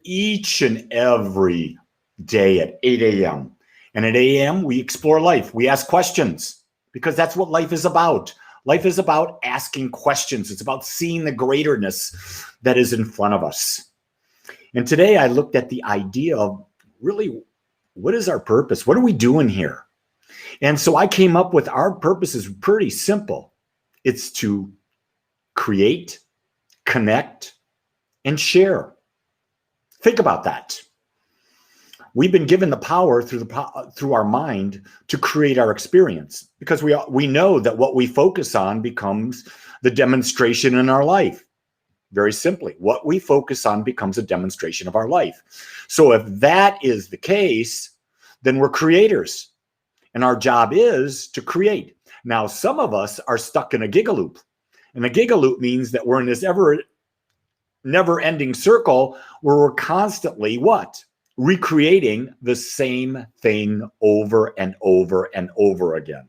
each and every day at 8 a.m. And at 8 a.m., we explore life. We ask questions because that's what life is about. Life is about asking questions. It's about seeing the greaterness that is in front of us. And today I looked at the idea of really, what is our purpose? What are we doing here? And so I came up with our purpose is pretty simple. It's to create, connect, and share. Think about that. We've been given the power through our mind to create our experience because we know that what we focus on becomes the demonstration in our life. Very simply, what we focus on becomes a demonstration of our life. So if that is the case, then we're creators. And our job is to create. Now, some of us are stuck in a gigaloop. And a gigaloop means that we're in this never-ending circle where we're constantly what? Recreating the same thing over and over and over again.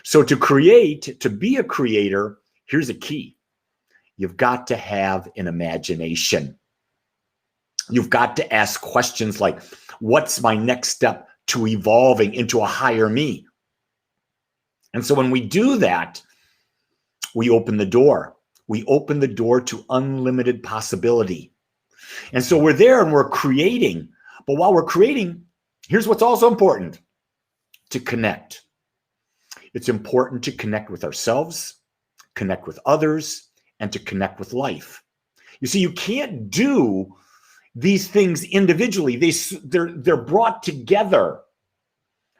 So to create, to be a creator, here's a key. You've got to have an imagination. You've got to ask questions like, what's my next step to evolving into a higher me? And so when we do that, we open the door. We open the door to unlimited possibility. And so we're there and we're creating. But while we're creating, here's what's also important: to connect. It's important to connect with ourselves, connect with others, and to connect with life. You see, you can't do these things individually. They're brought together.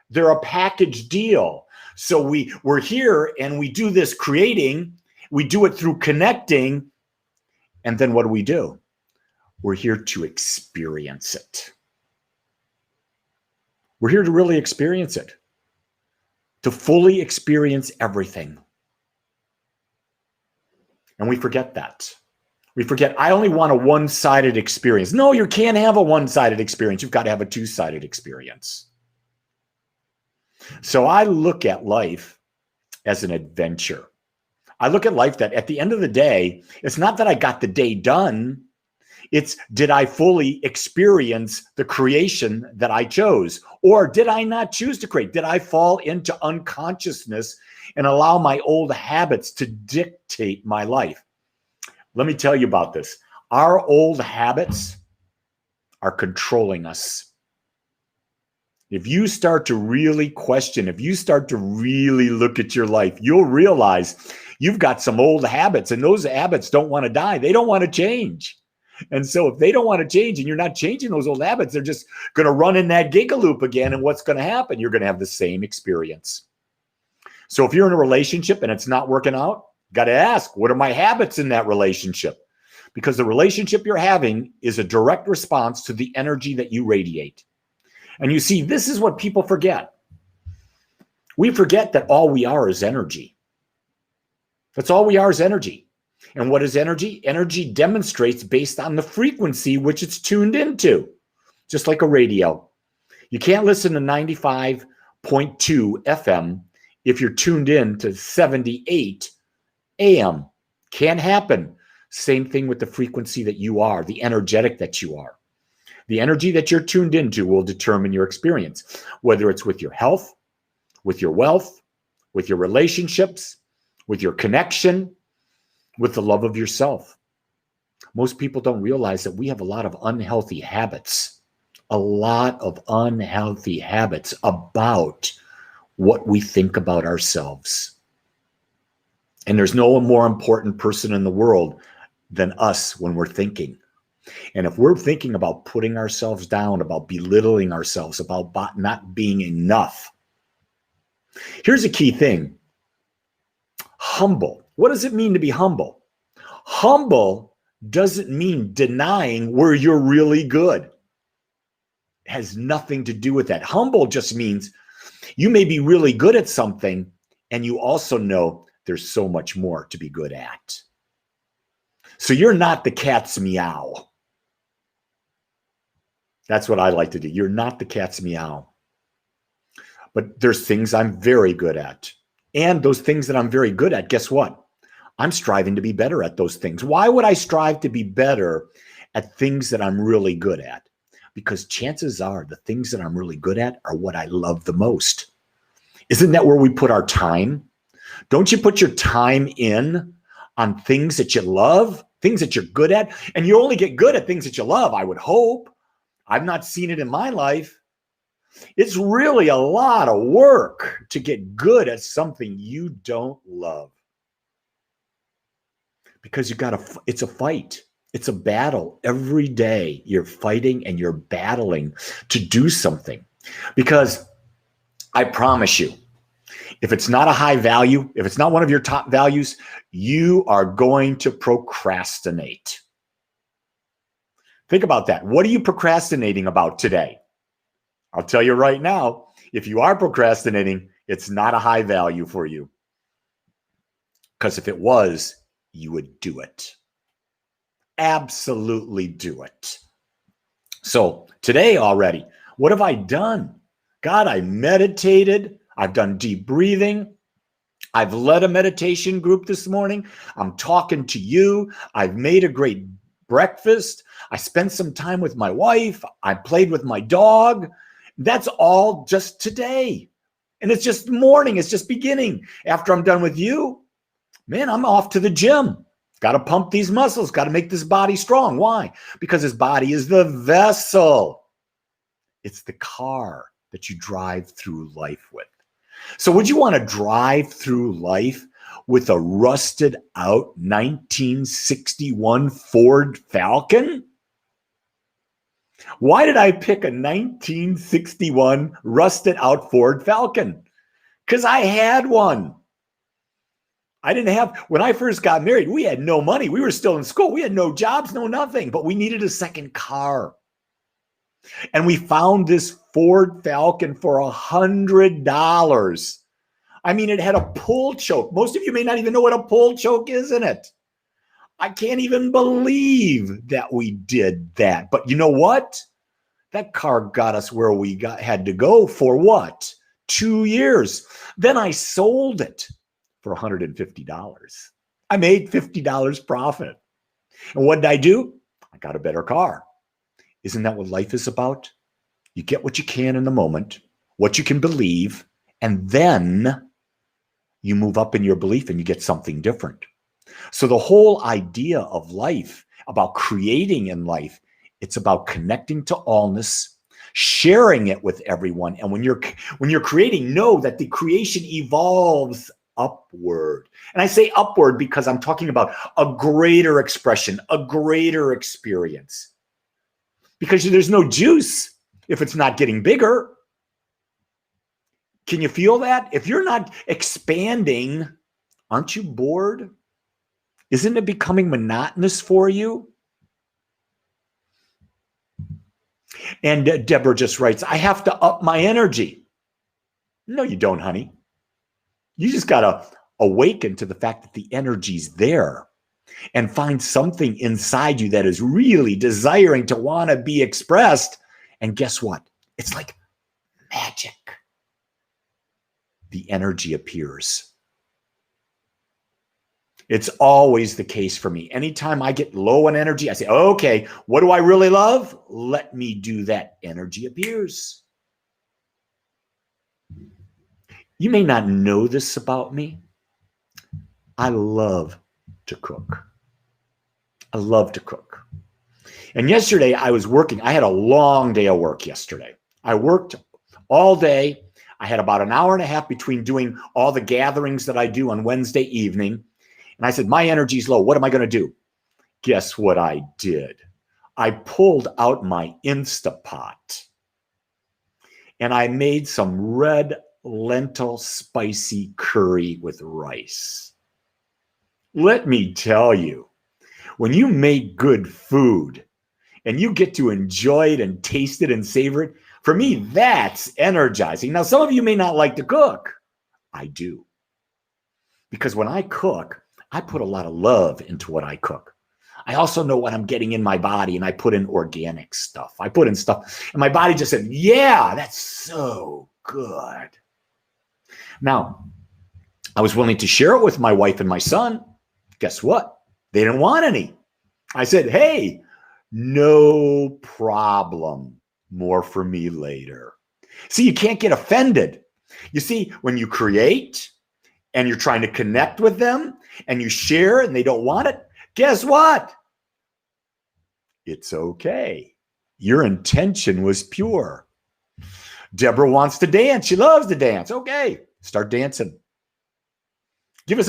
They're a package deal. So we're here and we do this creating. We do it through connecting. And then what do? We're here to experience it. We're here to really experience it, to fully experience everything. And we forget that. We forget, I only want a one-sided experience. No, you can't have a one-sided experience. You've got to have a two-sided experience. So I look at life as an adventure. I look at life that at the end of the day, it's not that I got the day done. It's, did I fully experience the creation that I chose? Or did I not choose to create? Did I fall into unconsciousness and allow my old habits to dictate my life? Let me tell you about this. Our old habits are controlling us. If you start to really question, if you start to really look at your life, you'll realize you've got some old habits, and those habits don't want to die. They don't want to change. And so if they don't want to change and you're not changing those old habits, they're just going to run in that gigaloop again. And what's going to happen? You're going to have the same experience. So if you're in a relationship and it's not working out, got to ask, what are my habits in that relationship? Because the relationship you're having is a direct response to the energy that you radiate. And you see, this is what people forget. We forget that all we are is energy. That's all we are is energy. And what is energy? Energy demonstrates based on the frequency which it's tuned into, just like a radio. You can't listen to 95.2 FM if you're tuned in to 78 AM. Can't happen. Same thing with the frequency that you are, the energetic that you are. The energy that you're tuned into will determine your experience, whether it's with your health, with your wealth, with your relationships, with your connection, with the love of yourself. Most people don't realize that we have a lot of unhealthy habits, about what we think about ourselves. And there's no more important person in the world than us when we're thinking. And if we're thinking about putting ourselves down, about belittling ourselves, about not being enough, here's a key thing. Humble. What does it mean to be humble? Humble doesn't mean denying where you're really good. It has nothing to do with that. Humble just means you may be really good at something, and you also know there's so much more to be good at. So you're not the cat's meow. That's what I like to do. You're not the cat's meow. But there's things I'm very good at. And those things that I'm very good at, guess what? I'm striving to be better at those things. Why would I strive to be better at things that I'm really good at, because chances are the things that I'm really good at are what I love the most. Isn't that where we put our time? Don't you put your time in on things that you love, things that you're good at? And you only get good at things that you love, I would hope. I've not seen it in my life. It's really a lot of work to get good at something you don't love. Because it's a fight. It's a battle. Every day you're fighting and you're battling to do something. Because I promise you, if it's not a high value, if it's not one of your top values, you are going to procrastinate. Think about that. What are you procrastinating about today? I'll tell you right now, if you are procrastinating, it's not a high value for you. Because if it was, you would do it. Absolutely do it. So today already, what have I done? God, I meditated. I've done deep breathing. I've led a meditation group this morning. I'm talking to you. I've made a great breakfast. I spent some time with my wife. I played with my dog. That's all just today. And it's just morning. It's just beginning. After I'm done with you, man, I'm off to the gym. Got to pump these muscles. Got to make this body strong. Why? Because this body is the vessel. It's the car that you drive through life with. So would you want to drive through life with a rusted out 1961 Ford Falcon? Why did I pick a 1961 rusted out Ford Falcon? Because I had one. When I first got married, we had no money. We were still in school. We had no jobs, no nothing, but we needed a second car. And we found this Ford Falcon for $100. I mean, it had a pull choke. Most of you may not even know what a pull choke is in it. I can't even believe that we did that. But you know what? That car got us where we had to go for what? 2 years. Then I sold it for $150. I made $50 profit. And what did I do? I got a better car. Isn't that what life is about? You get what you can in the moment, what you can believe, and then you move up in your belief and you get something different. So the whole idea of life, about creating in life, it's about connecting to allness, sharing it with everyone. And when you're creating, know that the creation evolves upward. And I say upward because I'm talking about a greater expression, a greater experience. Because there's no juice if it's not getting bigger. Can you feel that? If you're not expanding, aren't you bored? Isn't it becoming monotonous for you? And Deborah just writes, I have to up my energy. No, you don't, honey. You just got to awaken to the fact that the energy's there and find something inside you that is really desiring to want to be expressed. And guess what? It's like magic. The energy appears. It's always the case for me. Anytime I get low on energy, I say, okay, what do I really love? Let me do that. Energy appears. You may not know this about me. I love to cook. I love to cook. And yesterday I was working. I had a long day of work yesterday. I worked all day. I had about an hour and a half between doing all the gatherings that I do on Wednesday evening. And I said, my energy's low. What am I going to do? Guess what I did? I pulled out my Instapot and I made some red lentil spicy curry with rice. Let me tell you, when you make good food and you get to enjoy it and taste it and savor it, for me, that's energizing. Now, some of you may not like to cook. I do. Because when I cook, I put a lot of love into what I cook. I also know what I'm getting in my body, and I put in organic stuff. I put in stuff, and my body just said, yeah, that's so good. Now, I was willing to share it with my wife and my son. Guess what? They didn't want any. I said, hey, No problem. More for me later. See, you can't get offended. You see, when you create and you're trying to connect with them and you share and they don't want it, guess what? It's okay. Your intention was pure. Deborah wants to dance. She loves to dance. Okay, start dancing. Give us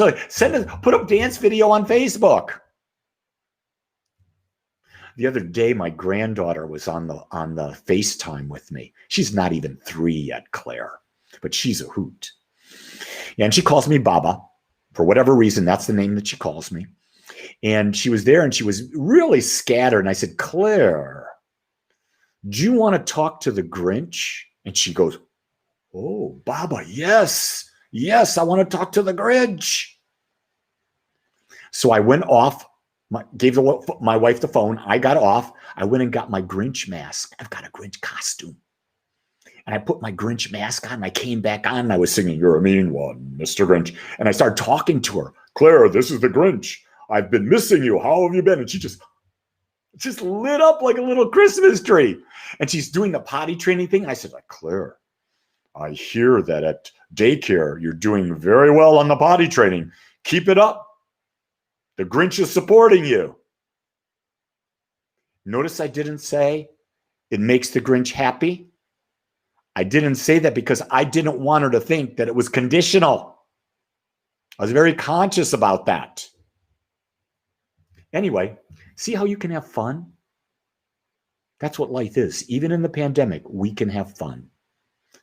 put up dance video on Facebook. The other day, my granddaughter was on the FaceTime with me. She's not even 3 yet, Claire, but she's a hoot. And she calls me Baba. For whatever reason, that's the name that she calls me. And she was there and she was really scattered. And I said, Claire, do you want to talk to the Grinch? And she goes, oh, Baba, yes, I want to talk to the Grinch. So I went off, gave my wife the phone. I got off. I went and got my Grinch mask. I've got a Grinch costume. And I put my Grinch mask on. I came back on and I was singing, you're a mean one, Mr. Grinch. And I started talking to her. Claire, this is the Grinch. I've been missing you. How have you been? And she just lit up like a little Christmas tree. And she's doing the potty training thing. And I said, Claire, I hear that at daycare, you're doing very well on the potty training. Keep it up. The Grinch is supporting you. Notice I didn't say it makes the Grinch happy. I didn't say that because I didn't want her to think that it was conditional. I was very conscious about that. Anyway, see how you can have fun? That's what life is. Even in the pandemic, we can have fun.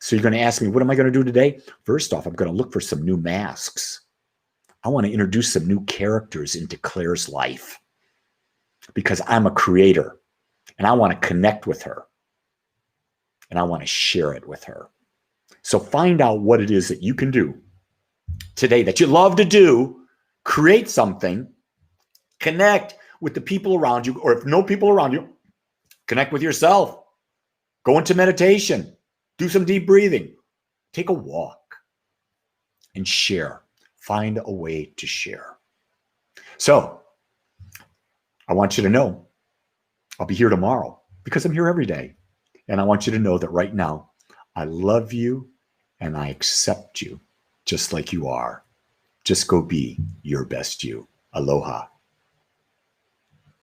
So you're going to ask me, what am I going to do today? First off, I'm going to look for some new masks. I want to introduce some new characters into Claire's life because I'm a creator and I want to connect with her and I want to share it with her. So find out what it is that you can do today that you love to do, create something, connect with the people around you, or if no people around you, connect with yourself. Go into meditation, do some deep breathing, take a walk and share. Find a way to share. So I want you to know I'll be here tomorrow because I'm here every day. And I want you to know that right now, I love you and I accept you just like you are. Just go be your best you. Aloha.